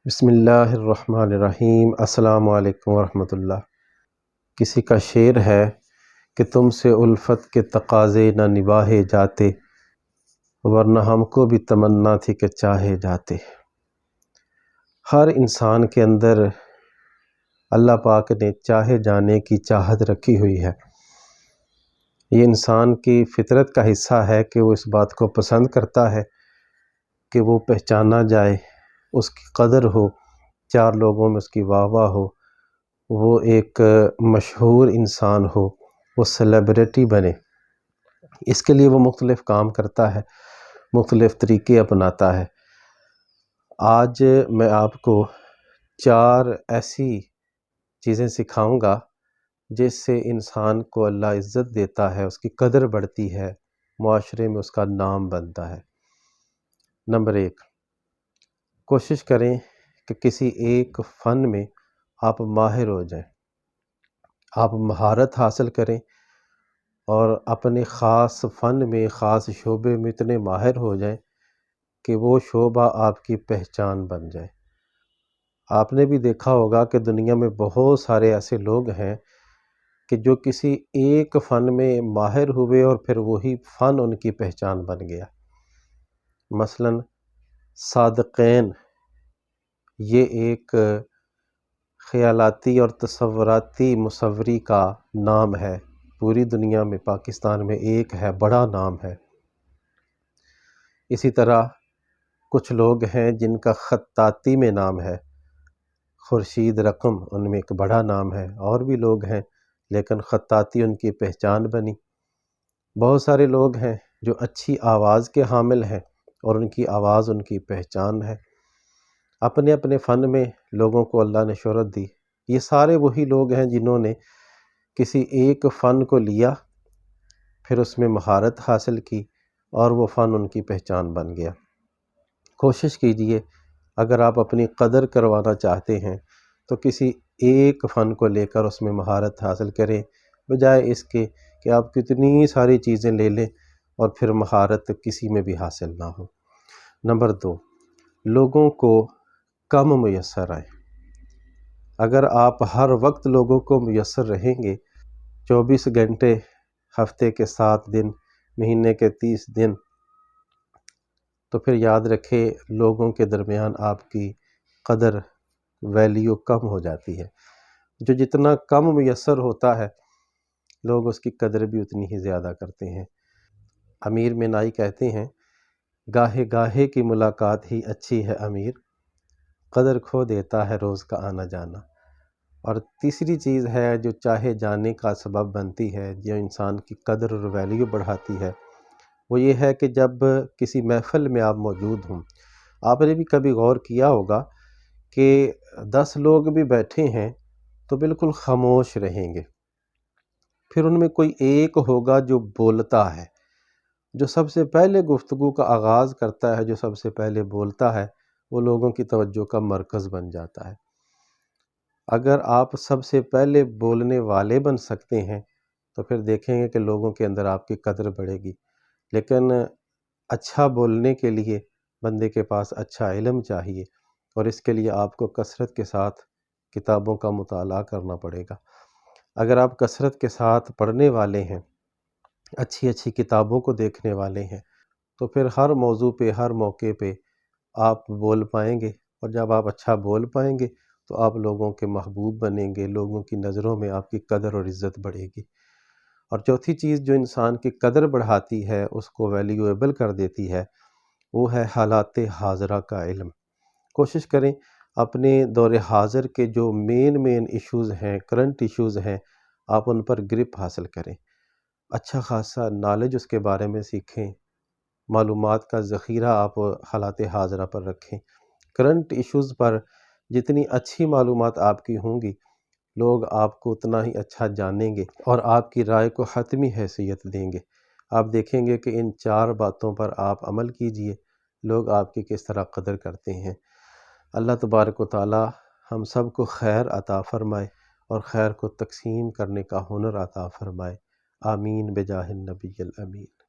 بسم اللہ الرحمن الرحیم۔ السلام علیکم ورحمۃ اللہ۔ کسی کا شعر ہے کہ تم سے الفت کے تقاضے نہ نباہے جاتے، ورنہ ہم کو بھی تمنا تھی کہ چاہے جاتے۔ ہر انسان کے اندر اللہ پاک نے چاہے جانے کی چاہت رکھی ہوئی ہے۔ یہ انسان کی فطرت کا حصہ ہے کہ وہ اس بات کو پسند کرتا ہے کہ وہ پہچانا جائے، اس کی قدر ہو، چار لوگوں میں اس کی واہ واہ ہو، وہ ایک مشہور انسان ہو، وہ سیلیبریٹی بنے۔ اس کے لیے وہ مختلف کام کرتا ہے، مختلف طریقے اپناتا ہے۔ آج میں آپ کو 4 ایسی چیزیں سکھاؤں گا جس سے انسان کو اللہ عزت دیتا ہے، اس کی قدر بڑھتی ہے، معاشرے میں اس کا نام بنتا ہے۔ نمبر 1، کوشش کریں کہ کسی ایک فن میں آپ ماہر ہو جائیں، آپ مہارت حاصل کریں اور اپنے خاص فن میں، خاص شعبے میں اتنے ماہر ہو جائیں کہ وہ شعبہ آپ کی پہچان بن جائے۔ آپ نے بھی دیکھا ہوگا کہ دنیا میں بہت سارے ایسے لوگ ہیں کہ جو کسی ایک فن میں ماہر ہوئے اور پھر وہی فن ان کی پہچان بن گیا۔ مثلاً صادقین، یہ ایک خیالاتی اور تصوراتی مصوری کا نام ہے، پوری دنیا میں پاکستان میں ایک ہے، بڑا نام ہے۔ اسی طرح کچھ لوگ ہیں جن کا خطاطی میں نام ہے، خورشید رقم ان میں ایک بڑا نام ہے، اور بھی لوگ ہیں لیکن خطاطی ان کی پہچان بنی۔ بہت سارے لوگ ہیں جو اچھی آواز کے حامل ہیں اور ان کی آواز ان کی پہچان ہے۔ اپنے اپنے فن میں لوگوں کو اللہ نے شہرت دی۔ یہ سارے وہی لوگ ہیں جنہوں نے کسی ایک فن کو لیا، پھر اس میں مہارت حاصل کی اور وہ فن ان کی پہچان بن گیا۔ کوشش کیجئے اگر آپ اپنی قدر کروانا چاہتے ہیں تو کسی ایک فن کو لے کر اس میں مہارت حاصل کریں، بجائے اس کے کہ آپ کتنی ساری چیزیں لے لیں اور پھر مہارت کسی میں بھی حاصل نہ ہو۔ نمبر 2، لوگوں کو کم میسر آئیں۔ اگر آپ ہر وقت لوگوں کو میسر رہیں گے، 24 گھنٹے، ہفتے کے 7 دن، مہینے کے 30 دن، تو پھر یاد رکھیں لوگوں کے درمیان آپ کی قدر، ویلیو کم ہو جاتی ہے۔ جو جتنا کم میسر ہوتا ہے لوگ اس کی قدر بھی اتنی ہی زیادہ کرتے ہیں۔ امیر مینائی کہتے ہیں، گاہے گاہے کی ملاقات ہی اچھی ہے امیر، قدر کھو دیتا ہے روز کا آنا جانا۔ اور تیسری چیز ہے جو چاہے جانے کا سبب بنتی ہے، جو انسان کی قدر اور ویلیو بڑھاتی ہے، وہ یہ ہے کہ جب کسی محفل میں آپ موجود ہوں، آپ نے بھی کبھی غور کیا ہوگا کہ 10 لوگ بھی بیٹھے ہیں تو بالکل خاموش رہیں گے، پھر ان میں کوئی ایک ہوگا جو بولتا ہے، جو سب سے پہلے گفتگو کا آغاز کرتا ہے، جو سب سے پہلے بولتا ہے، وہ لوگوں کی توجہ کا مرکز بن جاتا ہے۔ اگر آپ سب سے پہلے بولنے والے بن سکتے ہیں تو پھر دیکھیں گے کہ لوگوں کے اندر آپ کی قدر بڑھے گی۔ لیکن اچھا بولنے کے لیے بندے کے پاس اچھا علم چاہیے، اور اس کے لیے آپ کو کثرت کے ساتھ کتابوں کا مطالعہ کرنا پڑے گا۔ اگر آپ کثرت کے ساتھ پڑھنے والے ہیں، اچھی اچھی کتابوں کو دیکھنے والے ہیں، تو پھر ہر موضوع پہ، ہر موقع پہ آپ بول پائیں گے، اور جب آپ اچھا بول پائیں گے تو آپ لوگوں کے محبوب بنیں گے، لوگوں کی نظروں میں آپ کی قدر اور عزت بڑھے گی۔ اور چوتھی چیز جو انسان کی قدر بڑھاتی ہے، اس کو ویلیویبل کر دیتی ہے، وہ ہے حالات حاضرہ کا علم۔ کوشش کریں اپنے دور حاضر کے جو مین ایشوز ہیں، کرنٹ ایشوز ہیں، آپ ان پر گرپ حاصل کریں، اچھا خاصا نالج اس کے بارے میں سیکھیں، معلومات کا ذخیرہ آپ حالات حاضرہ پر رکھیں۔ کرنٹ ایشوز پر جتنی اچھی معلومات آپ کی ہوں گی، لوگ آپ کو اتنا ہی اچھا جانیں گے اور آپ کی رائے کو حتمی حیثیت دیں گے۔ آپ دیکھیں گے کہ ان 4 باتوں پر آپ عمل کیجئے، لوگ آپ کی کس طرح قدر کرتے ہیں۔ اللہ تبارک و تعالی ہم سب کو خیر عطا فرمائے اور خیر کو تقسیم کرنے کا ہنر عطا فرمائے۔ آمین بجاہ النبی الامین۔